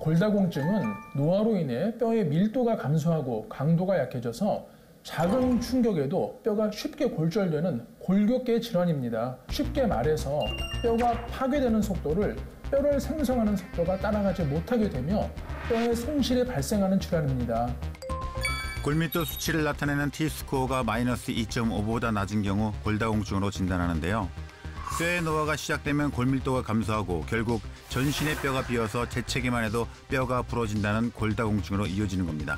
골다공증은 노화로 인해 뼈의 밀도가 감소하고 강도가 약해져서 작은 충격에도 뼈가 쉽게 골절되는 골격계 질환입니다. 쉽게 말해서 뼈가 파괴되는 속도를 뼈를 생성하는 속도가 따라가지 못하게 되며 뼈의 손실이 발생하는 질환입니다. 골밀도 수치를 나타내는 T스코어가 마이너스 2.5보다 낮은 경우 골다공증으로 진단하는데요. 뼈의 노화가 시작되면 골밀도가 감소하고 결국 전신의 뼈가 비어서 재채기만 해도 뼈가 부러진다는 골다공증으로 이어지는 겁니다.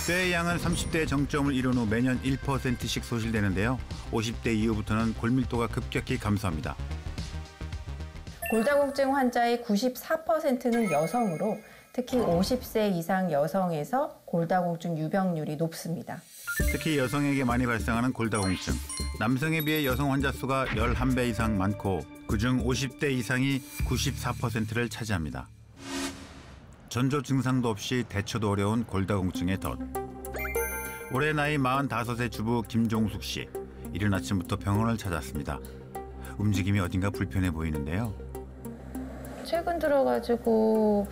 뼈의 양은 30대의 정점을 이룬 후 매년 1%씩 소실되는데요. 50대 이후부터는 골밀도가 급격히 감소합니다. 골다공증 환자의 94%는 여성으로 특히 50세 이상 여성에서 골다공증 유병률이 높습니다. 특히 여성에게 많이 발생하는 골다공증. 남성에 비해 여성 환자 수가 11배 이상 많고 그중 50대 이상이 94%를 차지합니다. 전조 증상도 없이 대처도 어려운 골다공증의 덫. 올해 나이 45세 주부 김종숙 씨. 이른 아침부터 병원을 찾았습니다. 움직임이 어딘가 불편해 보이는데요. 최근 들어가지고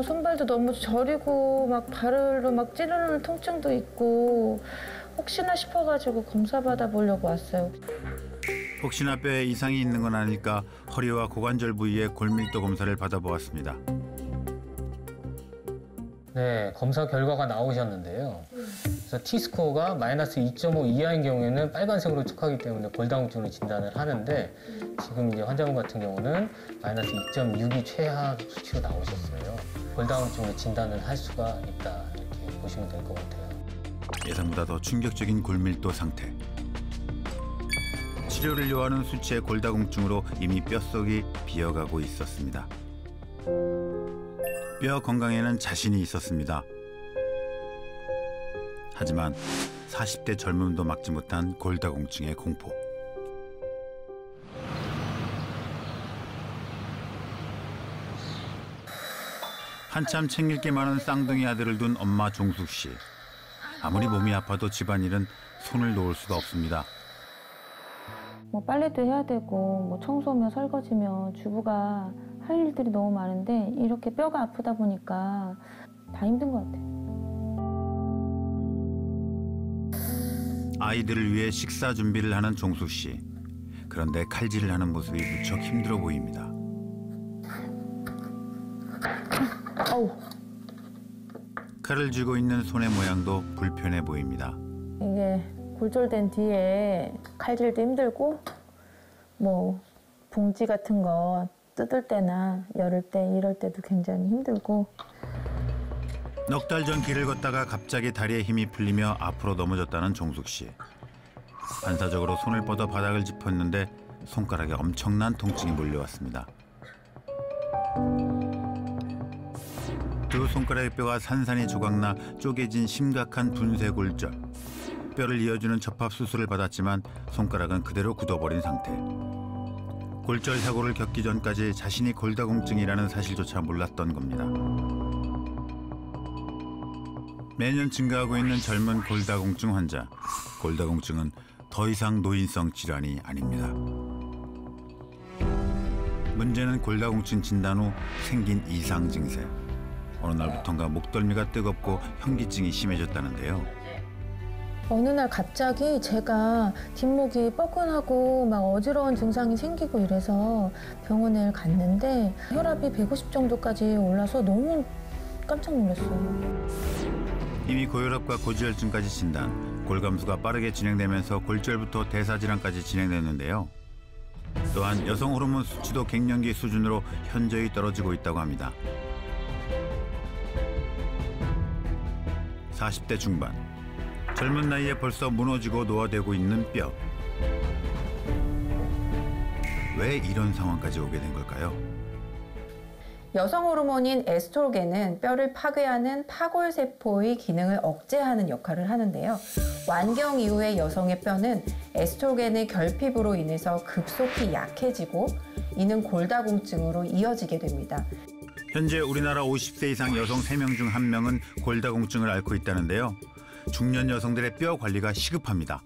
손발도 너무 저리고 막 발로 막 찌르는 통증도 있고 혹시나 싶어가지고 검사 받아보려고 왔어요. 혹시나 뼈에 이상이 있는 건 아닐까 허리와 고관절 부위의 골밀도 검사를 받아보았습니다. 네, 검사 결과가 나오셨는데요. 그래서 T스코어가 마이너스 2.5 이하인 경우에는 빨간색으로 촉하기 때문에 골다공증으로 진단을 하는데 지금 이제 환자분 같은 경우는 마이너스 2.6이 최하 수치로 나오셨어요. 골다공증으로 진단을 할 수가 있다 이렇게 보시면 될 것 같아요. 예상보다 더 충격적인 골밀도 상태. 치료를 요하는 수치의 골다공증으로 이미 뼛속이 비어가고 있었습니다. 뼈 건강에는 자신이 있었습니다. 하지만 40대 젊음도 막지 못한 골다공증의 공포. 한참 챙길 게 많은 쌍둥이 아들을 둔 엄마 종숙 씨. 아무리 몸이 아파도 집안일은 손을 놓을 수가 없습니다. 뭐 빨래도 해야 되고 뭐 청소며 설거지며 주부가 할 일들이 너무 많은데 이렇게 뼈가 아프다 보니까 다 힘든 것 같아요. 아이들을 위해 식사 준비를 하는 종숙 씨. 그런데 칼질을 하는 모습이 무척 힘들어 보입니다. 어우. 칼을 쥐고 있는 손의 모양도 불편해 보입니다. 이게 골절된 뒤에 칼질도 힘들고 뭐 봉지 같은 거 뜯을 때나 열을 때 이럴 때도 굉장히 힘들고. 넉 달 전 길을 걷다가 갑자기 다리에 힘이 풀리며 앞으로 넘어졌다는 종숙 씨. 반사적으로 손을 뻗어 바닥을 짚었는데 손가락에 엄청난 통증이 몰려왔습니다. 두 손가락의 뼈가 산산이 조각나 쪼개진 심각한 분쇄 골절. 뼈를 이어주는 접합 수술을 받았지만 손가락은 그대로 굳어버린 상태. 골절 사고를 겪기 전까지 자신이 골다공증이라는 사실조차 몰랐던 겁니다. 매년 증가하고 있는 젊은 골다공증 환자. 골다공증은 더 이상 노인성 질환이 아닙니다. 문제는 골다공증 진단 후 생긴 이상 증세. 어느 날부턴가 목덜미가 뜨겁고 현기증이 심해졌다는데요. 어느 날 갑자기 제가 뒷목이 뻐근하고 막 어지러운 증상이 생기고 이래서 병원에 갔는데 혈압이 150 정도까지 올라서 너무 깜짝 놀랐어요. 이미 고혈압과 고지혈증까지 진단, 골감수가 빠르게 진행되면서 골절부터 대사질환까지 진행됐는데요. 또한 여성 호르몬 수치도 갱년기 수준으로 현저히 떨어지고 있다고 합니다. 40대 중반, 젊은 나이에 벌써 무너지고 노화되고 있는 뼈. 왜 이런 상황까지 오게 된 걸까요? 여성 호르몬인 에스트로겐은 뼈를 파괴하는 파골세포의 기능을 억제하는 역할을 하는데요. 완경 이후의 여성의 뼈는 에스트로겐의 결핍으로 인해서 급속히 약해지고 이는 골다공증으로 이어지게 됩니다. 현재 우리나라 50세 이상 여성 3명 중 1명은 골다공증을 앓고 있다는데요. 중년 여성들의 뼈 관리가 시급합니다.